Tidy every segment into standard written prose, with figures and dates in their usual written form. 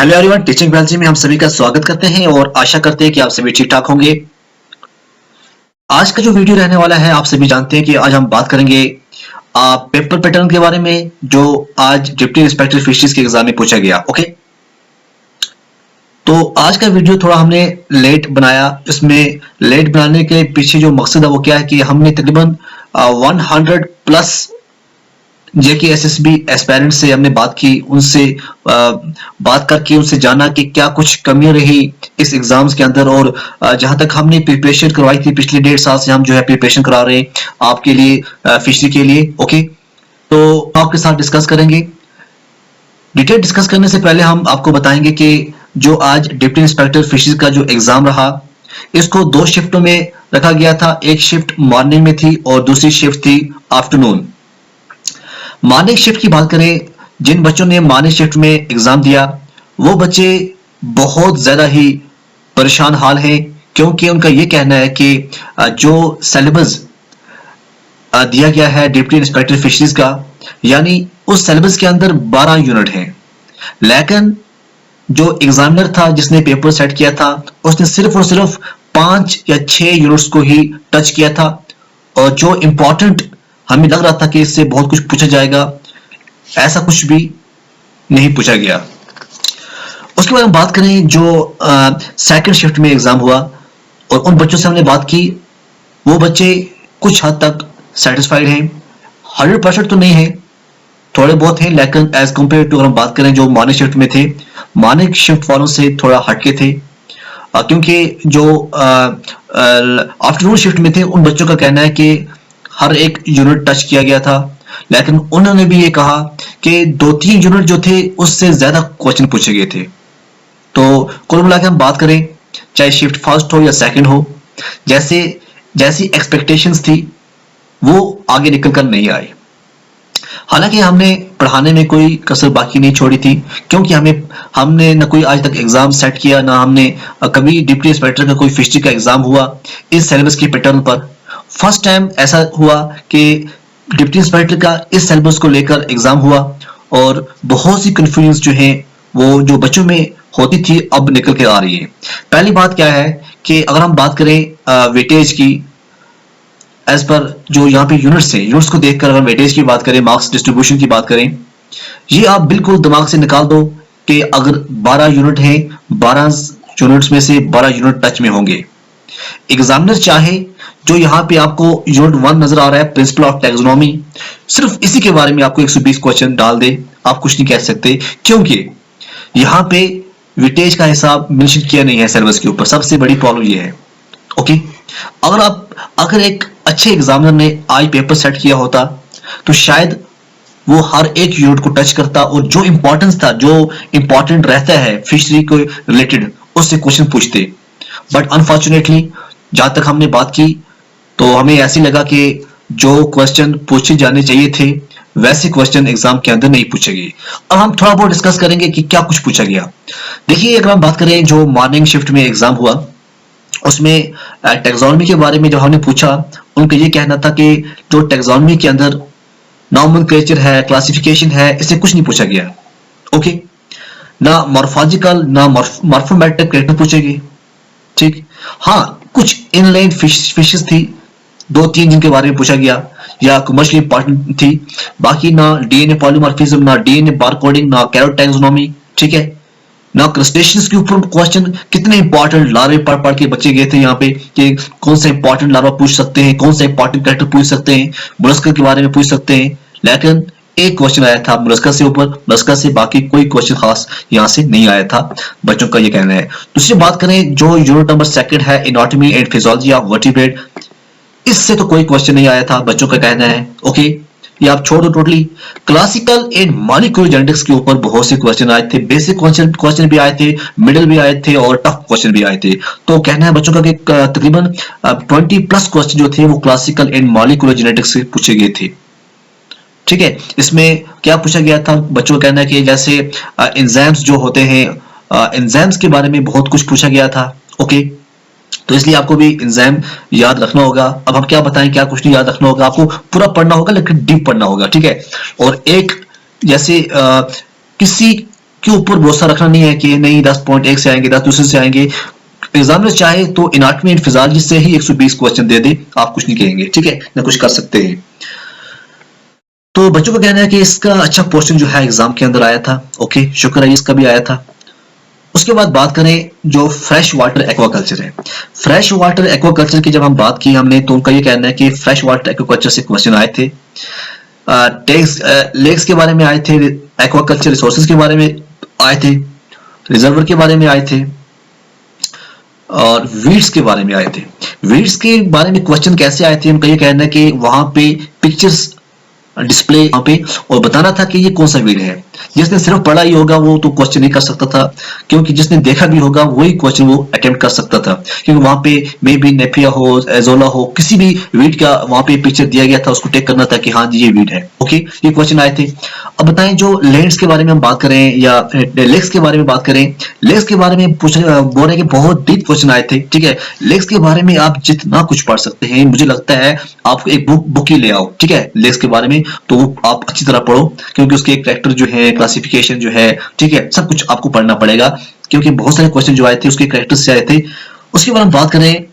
Hello everyone, teaching बियॉलॉजी में हम सभी का स्वागत करते हैं और आशा करते हैं कि आप सभी ठीक ठाक होंगे। आज का जो वीडियो रहने वाला है, आप सभी जानते हैं कि आज हम बात करेंगे पेपर पैटर्न के बारे में, जो आज डिप्टी इंस्पेक्टर फिशरीज के एग्जाम में पूछा गया। ओके, तो आज का वीडियो थोड़ा हमने लेट बनाया। इसमें लेट बनाने के पीछे जो मकसद है वो क्या है कि हमने तकरीबन 100 प्लस जेके एसएसबी एस्पायरेंट से हमने बात की, उनसे बात करके उनसे जाना कि क्या कुछ कमियां रही इस एग्जाम्स के अंदर। और जहां तक हमने प्रिपरेशन करवाई थी पिछले 1.5 साल से हम जो है प्रिपरेशन करा रहे हैं आपके लिए, फिशरी के लिए। ओके, तो आपके साथ डिस्कस करेंगे। डिटेल डिस्कस करने से पहले हम आपको बताएंगे कि जो आज डिप्टी इंस्पेक्टर फिशरीज का जो एग्जाम रहा, इसको 2 शिफ्टों में रखा गया था। एक शिफ्ट मॉर्निंग में थी और दूसरी शिफ्ट थी आफ्टरनून। मॉर्निंग शिफ्ट की बात करें, जिन बच्चों ने मॉर्निंग शिफ्ट में एग्जाम दिया वो बच्चे बहुत ज्यादा ही परेशान हाल हैं, क्योंकि उनका ये कहना है कि जो सिलेबस दिया गया है डिप्टी इंस्पेक्टर फिशरीज का, यानी उस सिलेबस के अंदर 12 यूनिट हैं, लेकिन जो एग्जामिनर था जिसने पेपर सेट किया था उसने सिर्फ और सिर्फ 5 या 6 यूनिट्स को ही टच किया था। और जो इंपॉर्टेंट हमें लग रहा था कि इससे बहुत कुछ पूछा जाएगा, ऐसा कुछ भी नहीं पूछा गया। उसके बाद हम बात करें जो सेकंड शिफ्ट में एग्जाम हुआ और उन बच्चों से हमने बात की, वो बच्चे कुछ हद तक सेटिस्फाइड हैं। 100% तो नहीं है, थोड़े बहुत हैं, लेकिन एज कंपेयर टू अगर हम बात करें जो मॉर्निंग शिफ्ट में थे, मॉर्निंग शिफ्ट वालों से थोड़ा हटके थे, क्योंकि जो आफ्टरनून शिफ्ट में थे उन बच्चों का कहना है कि हर एक यूनिट टच किया गया था, लेकिन उन्होंने भी ये कहा कि 2-3 यूनिट जो थे उससे ज्यादा क्वेश्चन पूछे गए थे। तो कुल मिलाकर हम बात करें, चाहे शिफ्ट फर्स्ट हो या सेकंड हो, जैसी एक्सपेक्टेशंस थी वो आगे निकल कर नहीं आए। हालांकि हमने पढ़ाने में कोई कसर बाकी नहीं छोड़ी थी, क्योंकि हमने न कोई आज तक एग्जाम सेट किया, ना हमने कभी डिप्टी इंस्पेक्टर का कोई फिशरी का एग्जाम हुआ इस सिलेबस के पैटर्न पर। फर्स्ट टाइम ऐसा हुआ कि डिप्टी इंस्पेक्टर का इस सिलेबस को लेकर एग्जाम हुआ और बहुत सी कंफ्यूजन जो है वो जो बच्चों में होती थी अब निकल के आ रही है। पहली बात क्या है कि अगर हम बात करें वेटेज की, एज पर जो यहाँ पे यूनिट्स हैं, यूनिट्स को देखकर अगर वेटेज की बात करें, मार्क्स डिस्ट्रीब्यूशन की बात करें, ये आप बिल्कुल दिमाग से निकाल दो कि अगर 12 यूनिट हैं, 12 यूनिट्स में से 12 यूनिट टच में होंगे। एग्जामिनर चाहे जो यहाँ पे आपको यूनिट 1 नजर आ रहा है, प्रिंसिपल ऑफ टैक्सोनॉमी, सिर्फ इसी के बारे में आपको 120 क्वेश्चन डाल दे, आप कुछ नहीं कह सकते, क्योंकि यहाँ पे वेटेज का हिसाब मेंशन किया नहीं है सिलेबस के ऊपर। सबसे बड़ी प्रॉब्लम ये है। ओके, अगर एक अच्छे एग्जामिनर ने आज पेपर सेट किया होता तो शायद वो हर एक यूनिट को टच करता और जो इंपॉर्टेंस था, जो इंपॉर्टेंट रहता है फिशरी को रिलेटेड, उससे क्वेश्चन पूछते। बट अनफॉर्चुनेटली जहां तक हमने बात की तो हमें ऐसी लगा कि जो क्वेश्चन पूछे जाने चाहिए थे वैसे क्वेश्चन एग्जाम के अंदर नहीं पूछे गए। अब हम थोड़ा बहुत डिस्कस करेंगे कि क्या कुछ पूछा गया। देखिए, अगर हम बात करें जो मॉर्निंग शिफ्ट में एग्जाम हुआ उसमें टैक्सोनॉमी के बारे में जब हमने पूछा, उनका ये कहना था कि जो टैक्सोनॉमी के अंदर नॉमेनक्लेचर है, क्लासिफिकेशन है, इससे कुछ नहीं पूछा गया। ओके, ना मॉर्फोलॉजिकल ना मॉर्फोमेट्रिक क्वेश्चन पूछे गए। ठीक, हाँ, कुछ इनलाइन फिशेस थी 2-3 जिनके बारे में पूछा गया या कमर्शियली इंपॉर्टेंट थी, बाकी ना डीएनए पॉलीमॉर्फिज्म, ना डीएनए बारकोडिंग, ना कैरोटैक्सोनॉमी, ठीक है, ना क्रस्टेशियंस के ऊपर क्वेश्चन। कितने इंपॉर्टेंट लार्वे पढ़ के बच्चे गए थे यहाँ पे कि कौन सा इंपॉर्टेंट लार्वा पूछ सकते हैं, कौन सा इंपॉर्टेंट कैरेक्टर पूछ सकते हैं, मोलस्का के बारे में पूछ सकते हैं, लेकिन एक क्वेश्चन आया था मोलस्का से ऊपर, मोलस्का से बाकी कोई क्वेश्चन खास यहाँ से नहीं आया था, बच्चों का ये कहना है। दूसरी बात करें, जो यूनिट नंबर 2 है, anatomy and physiology of vertebrate, इससे तो कोई क्वेश्चन नहीं आया था, बच्चों का कहना है। ओके, ये आप छोड़ दो totally. Classical and molecular genetics के ऊपर बहुत से क्वेश्चन आए थे, बेसिक क्वेश्चन भी आए थे, मिडिल भी आए थे और टफ क्वेश्चन भी आए थे। तो कहना है बच्चों का कि तकरीबन 20+ क्वेश्चन जो थे वो क्लासिकल एंड मॉलिक्यूलर जेनेटिक्स से पूछे गए थे। ठीक है, इसमें क्या पूछा गया था, बच्चों का कहना है कि जैसे एंजाइम्स जो होते हैं, एंजाइम्स के बारे में बहुत कुछ पूछा गया था। ओके, तो इसलिए आपको भी एंजाइम याद रखना होगा। अब हम क्या बताएं, क्या कुछ नहीं याद रखना होगा, आपको पूरा पढ़ना होगा लेकिन डीप पढ़ना होगा। ठीक है, और एक जैसे किसी के ऊपर भरोसा रखना नहीं है कि नहीं 10.1 से आएंगे, 10 दूसरे से आएंगे। एग्जामिनर चाहे तो एनाटॉमी एंड फिजियोलॉजी से ही 120 क्वेश्चन दे दे, आप कुछ नहीं कहेंगे, ठीक है ना, कुछ कर सकते हैं। तो बच्चों का कहना है कि इसका अच्छा पोर्शन जो है एग्जाम के अंदर आया था। ओके, शुक्र है इसका भी आया था। उसके बाद बात करें जो फ्रेश वाटर एक्वाकल्चर है। फ्रेश वाटर एक्वाकल्चर की जब हम बात की हमने, तो उनका ये कहना है कि फ्रेश वाटर एक्वाकल्चर से क्वेश्चन आए थे, लेक्स के बारे में आए थे, एक्वाकल्चर रिसोर्सेज के बारे में आए थे, रिजर्वर के बारे में आए थे, और वीड्स के बारे में आए थे। वीड्स के बारे में क्वेश्चन कैसे आए थे, उनका ये कहना है कि वहां पे पिक्चर्स डिस्प्ले यहाँ पे और बताना था कि ये कौन सा वीड है। जिसने सिर्फ पढ़ा ही होगा वो तो क्वेश्चन नहीं कर सकता था, क्योंकि जिसने देखा भी होगा वही क्वेश्चन वो अटेम्प्ट कर सकता था, क्योंकि वहां पे मे बी नेपिया हो, एजोला हो, किसी भी वीड का वहां पे पिक्चर दिया गया था, उसको टेक करना था कि हाँ जी ये वीड है। ओके, ये क्वेश्चन आए थे। अब बताएं जो लैंड्स के बारे में हम बात करें या लेक्स के बारे में बात करें, लेक्स के बारे में बोल रहे हैं कि बहुत डीप क्वेश्चन आए थे, ठीक है। लेक्स के बारे में आप जितना कुछ पढ़ सकते हैं, मुझे लगता है आपको एक बुक ही ले आओ, ठीक है, लेक्स के बारे में, तो आप अच्छी तरह पढ़ो, क्योंकि उसके कैरेक्टर जो है, क्लासिफिकेशन जो है, ठीक है, सब कुछ आपको पढ़ना पड़ेगा, क्योंकि बहुत सारे क्वेश्चन जो आए थे उसके कैरेक्टर से आए थे। उसके बाद हम बात करें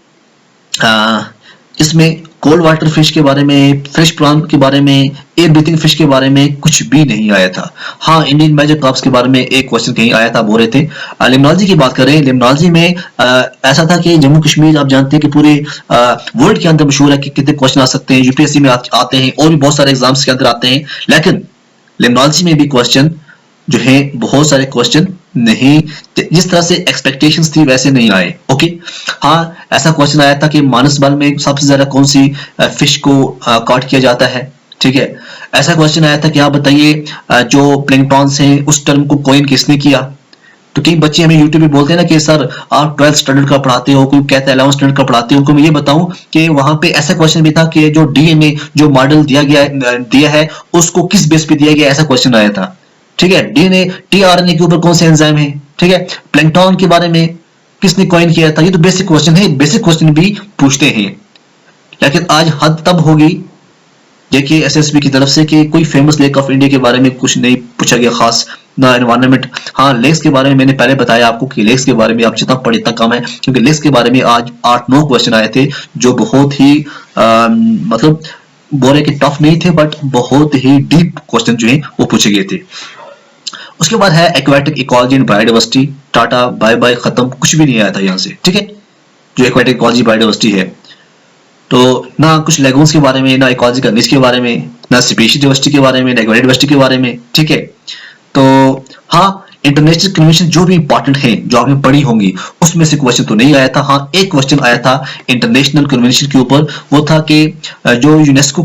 इसमें कोल्ड वाटर फिश के बारे में, फ्रेश प्रॉन के बारे में, एयर ब्रीथिंग फिश के बारे में कुछ भी नहीं आया था। हाँ, इंडियन मेजर क्रॉप्स के बारे में एक क्वेश्चन कहीं आया था, बोल रहे थे। लिम्नोलॉजी की बात करें, लिम्नोलॉजी में ऐसा था कि जम्मू कश्मीर आप जानते हैं कि पूरे वर्ल्ड के अंदर मशहूर है कि कितने क्वेश्चन आ सकते हैं, यूपीएससी में आते हैं और भी बहुत सारे एग्जाम्स के अंदर आते हैं, लेकिन लिम्नोलॉजी में भी क्वेश्चन जो है बहुत सारे क्वेश्चन नहीं, जिस तरह से एक्सपेक्टेशंस थी वैसे नहीं आए। ओके, हाँ, ऐसा क्वेश्चन आया था कि मानसबल में सबसे ज्यादा कौन सी फिश को काट किया जाता है, ठीक है। ऐसा क्वेश्चन आया था कि आप बताइए जो प्लैंक्टॉन्स हैं उस टर्म को कॉइन किसने किया। तो कई बच्चे हमें यूट्यूब पे बोलते हैं ना कि सर आप 12th स्टैंडर्ड का पढ़ाते हो, कोई कहता है 11th स्टैंडर्ड का पढ़ाते हो। उनको मैं ये बताऊं कि वहां पे ऐसा क्वेश्चन भी था कि जो डीएनए जो मॉडल दिया है उसको किस बेस पे दिया गया, ऐसा क्वेश्चन आया था, ठीक है। डीएनए टीआरएनए के ऊपर कौन से एंजाइम है, ठीक है। प्लैंक्टन के बारे में किसने कॉइन किया था। ये तो बेसिक क्वेश्चन है, बेसिक क्वेश्चन भी पूछते हैं, लेकिन आज हद तब होगी देखिए एसएसबी की तरफ से कि कोई फेमस लेक ऑफ इंडिया के बारे में कुछ नहीं पूछा गया खास, ना एनवायरनमेंट। हाँ, लेक्स के बारे में मैंने पहले बताया आपको कि लेक्स के बारे में आप जितना पढ़े इतना कम है, क्योंकि लेक्स के बारे में आज 8-9 क्वेश्चन आए थे जो बहुत ही मतलब बोले कि टफ नहीं थे, बट बहुत ही डीप क्वेश्चन जो है वो पूछे गए थे। उसके बाद है aquatic ecology and biodiversity, tata bye bye खत्म, कुछ भी नहीं आया था यहाँ से, ठीक है। जो एक्वाटिक इकोलॉजी बायोडाइवर्सिटी है, तो ना कुछ लेगून्स के बारे में, ना इकोलॉजिकल निच के बारे में, ना स्पीशीज डाइवर्सिटी के बारे में, ना एक्वाटिक डाइवर्सिटी के बारे में, ठीक है। तो हाँ, इंटरनेशनल कन्वेंशन जो भी इंपॉर्टेंट है जो आपने पढ़ी होंगी उसमें से क्वेश्चन तो नहीं आया था। हाँ, एक क्वेश्चन आया था इंटरनेशनल कन्वेंशन के ऊपर, वो था कि जो यूनेस्को,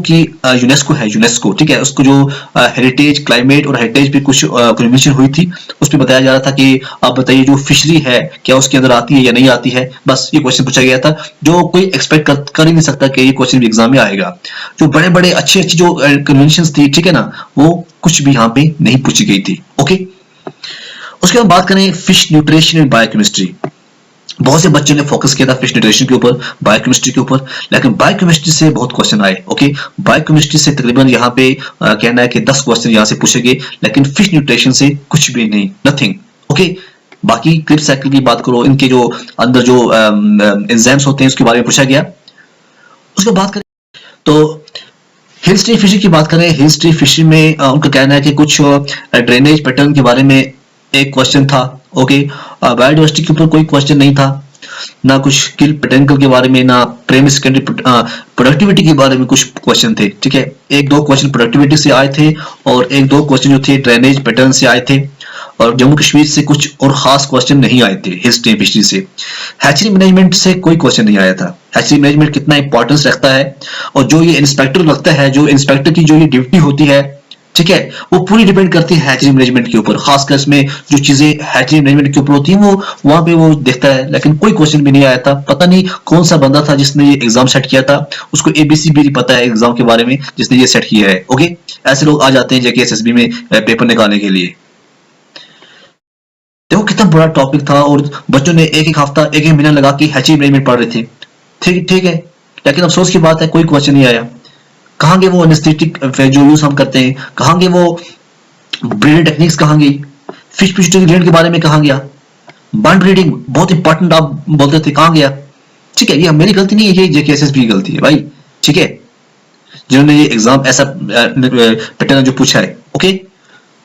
ठीक है, उसको जो हेरिटेज क्लाइमेट और हेरिटेज पे कुछ कन्वेंशन हुई थी, उस पर बताया जा रहा था कि आप बताइए जो फिशरी है क्या उसके अंदर आती है या नहीं आती है। बस ये क्वेश्चन पूछा गया था, जो कोई एक्सपेक्ट कर ही नहीं सकता कि ये क्वेश्चन भी एग्जाम में आएगा। जो बड़े बड़े अच्छी जो कन्वेंशन थी, ठीक है ना, वो कुछ भी यहाँ पे नहीं पूछी गई थी। ओके, उसके बाद बात करें फिश न्यूट्रिशन एंड बायोकेमिस्ट्री। बहुत से बच्चों ने फोकस किया था फिश न्यूट्रिशन के ऊपर, बायोकेमिस्ट्री के ऊपर, लेकिन बायोकेमिस्ट्री से बहुत क्वेश्चन आए। ओके, बायोकेमिस्ट्री से तकरीबन यहाँ पे कहना है कि 10 क्वेश्चन यहाँ से पूछे गए, लेकिन फिश न्यूट्रिशन से कुछ भी नहीं, नथिंग। ओके, बाकी क्रिप्स साइकिल की बात करो, इनके जो अंदर जो एंजाइम्स होते हैं उसके बारे में पूछा गया। उसके बाद करें तो हिल स्ट्रीम फिशिंग की बात करें। हिल स्ट्रीम फिशिंग में उनका कहना है कि कुछ ड्रेनेज पैटर्न के बारे में एक क्वेश्चन था। ओके, बायोडाइवर्सिटी के ऊपर कोई क्वेश्चन नहीं था, ना कुछ किल पोटेंशियल के बारे में, ना प्राइमरी सेकेंडरी प्रोडक्टिविटी के बारे में कुछ क्वेश्चन थे, ठीक है। 1-2 क्वेश्चन प्रोडक्टिविटी से आए थे और 1-2 क्वेश्चन जो थे ड्रेनेज पैटर्न से आए थे, और जम्मू कश्मीर से कुछ और खास क्वेश्चन नहीं आए थे। हिस्ट्री फिशरी से, हैचरी मैनेजमेंट से कोई क्वेश्चन नहीं आया था। हैचरी मैनेजमेंट कितना इंपॉर्टेंस रखता है, और जो ये इंस्पेक्टर लगता है, जो इंस्पेक्टर की जो ये ड्यूटी होती है, ठीक है, वो पूरी डिपेंड करती है हैचरी मैनेजमेंट के ऊपर। खासकर इसमें जो चीजें हैचरी मैनेजमेंट के ऊपर होती हैं वो वहां पे वो देखता है, लेकिन कोई क्वेश्चन भी नहीं आया था। पता नहीं कौन सा बंदा था जिसने ये एग्जाम सेट किया था, उसको एबीसी भी नहीं पता है एग्जाम के बारे में जिसने ये सेट किया है। ओके, ऐसे लोग आ जाते हैं जेके एसएसबी में पेपर निकालने के लिए। देखो कितना बड़ा टॉपिक था, और बच्चों ने एक हफ्ता एक महीना लगा के हैचरी मैनेजमेंट पढ़ रहे थे, ठीक है, लेकिन अफसोस की बात है कोई क्वेश्चन नहीं आया। कहाँ गए वो एनेस्थेटिक जो यूज हम करते हैं, कहाँ गए वो ब्रीडिंग टेक्निक्स, कहाँ गई फिश पिट्यूटरी ग्लैंड के बारे में कहा गया, बंड रीडिंग बहुत इंपॉर्टेंट आप बोलते थे, कहां गया? ठीक है, ये मेरी गलती नहीं है, ये जेकेएसएसबी की गलती है भाई, ठीक है, जिन्होंने ये एग्जाम ऐसा पैटर्न जो पूछा है। ओके,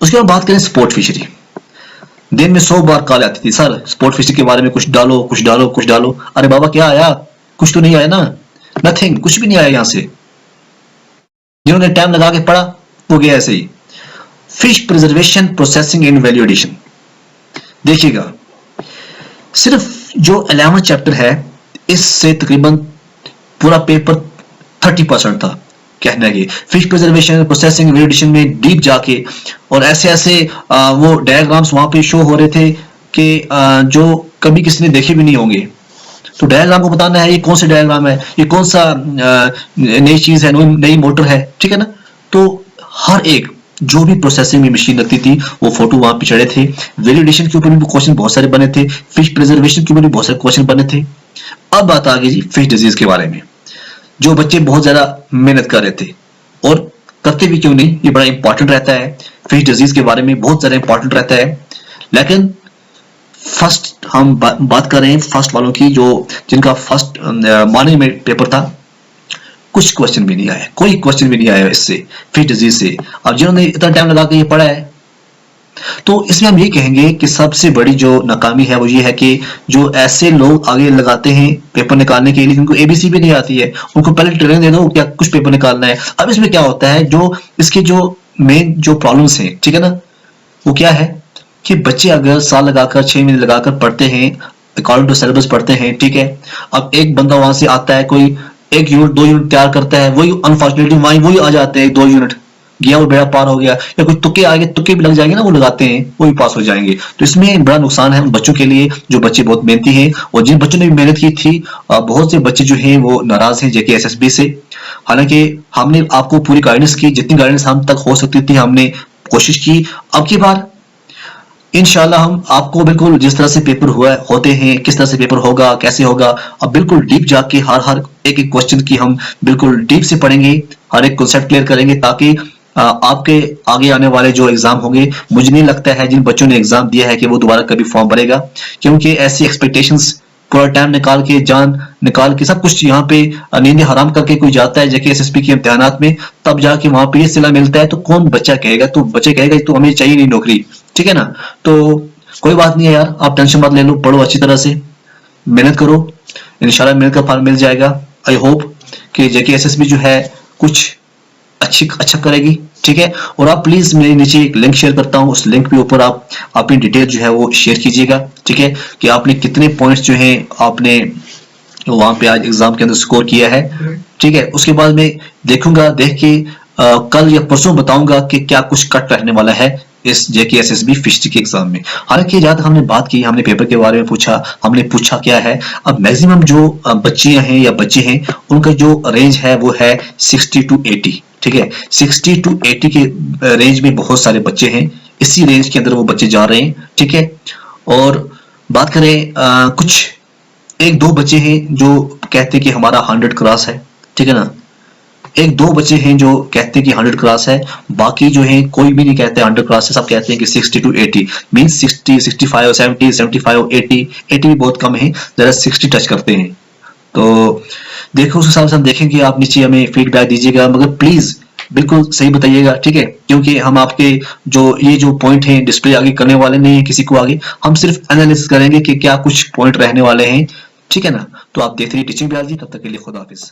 उसके बाद बात करें स्पोर्ट फिशरी। दिन में 100 बार कॉल आती थी, सर स्पोर्ट फिशरी के बारे में कुछ डालो, कुछ डालो, कुछ डालो। अरे बाबा क्या आया? कुछ तो नहीं आया ना, नथिंग, कुछ भी नहीं आया यहां से। जिन्होंने टाइम लगा के पढ़ा वो गया ऐसे ही। Fish preservation, processing and value addition, देखिएगा सिर्फ जो 11 चैप्टर है इससे तकरीबन पूरा पेपर 30% था कहना कि fish preservation, processing, value addition में डीप जाके और ऐसे ऐसे वो डायग्राम्स वहां पे शो हो रहे थे कि जो कभी किसी ने देखे भी नहीं होंगे। तो डायग्राम को बताना है ये कौन सा डायग्राम है, ये कौन सा नई चीज है, नई मोटर है, ठीक है ना। तो हर एक जो भी प्रोसेसिंग में मशीन लगती थी वो फोटो वहां पे चढ़े थे। वैल्यूएडिशन के ऊपर भी क्वेश्चन बहुत सारे बने थे, फिश प्रिजर्वेशन के ऊपर भी बहुत सारे क्वेश्चन बने थे। अब बात आ गई जी फिश डिजीज के बारे में, जो बच्चे बहुत ज्यादा मेहनत कर रहे थे और करते भी क्यों नहीं, ये बड़ा इंपॉर्टेंट रहता है, फिश डिजीज के बारे में बहुत ज्यादा इंपॉर्टेंट रहता है। लेकिन फर्स्ट हम बात कर रहे हैं फर्स्ट वालों की, जो जिनका फर्स्ट मॉर्निंग में पेपर था, कुछ क्वेश्चन भी नहीं आया, कोई क्वेश्चन भी नहीं आया इससे, फिश डिजीज से। अब जिन्होंने इतना टाइम लगा के ये पढ़ा है, तो इसमें हम ये कहेंगे कि सबसे बड़ी जो नाकामी है वो ये है कि जो ऐसे लोग आगे लगाते हैं पेपर निकालने के लिए, उनको एबीसी भी नहीं आती है, उनको पहले ट्रेनिंग दे दो क्या कुछ पेपर निकालना है। अब इसमें क्या होता है, जो इसके जो मेन जो प्रॉब्लम्स हैं, ठीक है ना, वो क्या है कि बच्चे अगर साल लगाकर 6 महीने लगाकर पढ़ते हैं, अकॉर्डिंग टू सिलेबस पढ़ते हैं, ठीक है। अब एक बंदा वहां से आता है, कोई 1 यूनिट 2 यूनिट तैयार करता है, वही अनफॉर्चुनेटली वही आ जाते हैं 2 यूनिट, गया वो बेड़ा पार हो गया। या कोई तुक्के आगे, तुक्के भी लग जाएंगे ना, वो लगाते हैं, वो भी पास हो जाएंगे। तो इसमें बड़ा नुकसान है उन बच्चों के लिए जो बच्चे बहुत मेहनती हैं, और जिन बच्चों ने भी मेहनत की थी, बहुत से बच्चे जो हैं वो नाराज हैं जेकेएसएसबी से। हालांकि हमने आपको पूरी गाइडेंस की, जितनी गाइडेंस हम तक हो सकती थी हमने कोशिश की। अब की बार इंशाल्लाह हम आपको बिल्कुल जिस तरह से पेपर हुआ होते हैं, किस तरह से पेपर होगा, कैसे होगा, अब बिल्कुल डीप जाके हर एक एक क्वेश्चन की हम बिल्कुल डीप से पढ़ेंगे, हर एक कॉन्सेप्ट क्लियर करेंगे, ताकि आपके आगे आने वाले जो एग्जाम होंगे, मुझे नहीं लगता है जिन बच्चों ने एग्जाम दिया है कि वो दोबारा कभी फॉर्म भरेगा, क्योंकि ऐसी एक्सपेक्टेशंस पूरा टाइम निकाल के, जान निकाल के, सब कुछ यहाँ पे नींद हराम करके कोई जाता है जेकेएसएसबी के इम्तिहानात में, तब जाके वहां पे ये सिला मिलता है। तो कौन बच्चा कहेगा, तो बच्चे कहेगा तो हमें चाहिए नहीं नौकरी, ठीक है ना। तो कोई बात नहीं है यार, आप टेंशन मत ले लो, पढ़ो अच्छी तरह से, मेहनत करो, इंशाल्लाह मेहनत का फल मिल जाएगा। आई होप कि जेकेएसएसबी जो है कुछ अच्छा करेगी, ठीक है। और आप प्लीज मेरे नीचे एक लिंक शेयर करता हूँ, उस लिंक के ऊपर आप अपनी डिटेल जो है वो शेयर कीजिएगा, ठीक है, कि आपने कितने पॉइंट्स जो हैं आपने वहां पे आज एग्जाम के अंदर स्कोर किया है, ठीक है। उसके बाद मैं देखूंगा, देख के कल या परसों बताऊंगा कि क्या कुछ कट रहने वाला है इस जेकेएसएसबी फिशरी के एग्जाम में। हालांकि ज्यादा हमने बात की, हमने पेपर के बारे में पूछा, हमने पूछा क्या है। अब मैक्सिमम जो बच्चियां हैं या बच्चे हैं, उनका जो रेंज है वो है 60 to 80, ठीक है। 60 to 80 के रेंज में बहुत सारे बच्चे हैं, इसी रेंज के अंदर वो बच्चे जा रहे हैं, ठीक है। और बात करें कुछ 1-2 बच्चे हैं जो कहते हैं कि हमारा 100 क्रॉस है, ठीक है ना। 1-2 बच्चे हैं जो कहते हैं कि 100 क्रॉस है, बाकी जो हैं कोई भी नहीं कहते 100 क्रॉस है, सब कहते हैं कि 60 to 80 मींस 60, 65, 70, 75, 80 भी बहुत कम है, जरा 60 टच करते हैं। तो देखो उस हिसाब से हम देखेंगे, आप नीचे हमें फीडबैक दीजिएगा, मगर प्लीज बिल्कुल सही बताइएगा, ठीक है, क्योंकि हम आपके जो पॉइंट हैं डिस्प्ले आगे करने वाले नहीं है किसी को आगे, हम सिर्फ एनालिसिस करेंगे कि क्या कुछ पॉइंट रहने वाले हैं, ठीक है ना। तो आप देखते रहिए टीचिंग बिहार जी, तब तक के लिए खुदा हाफिज।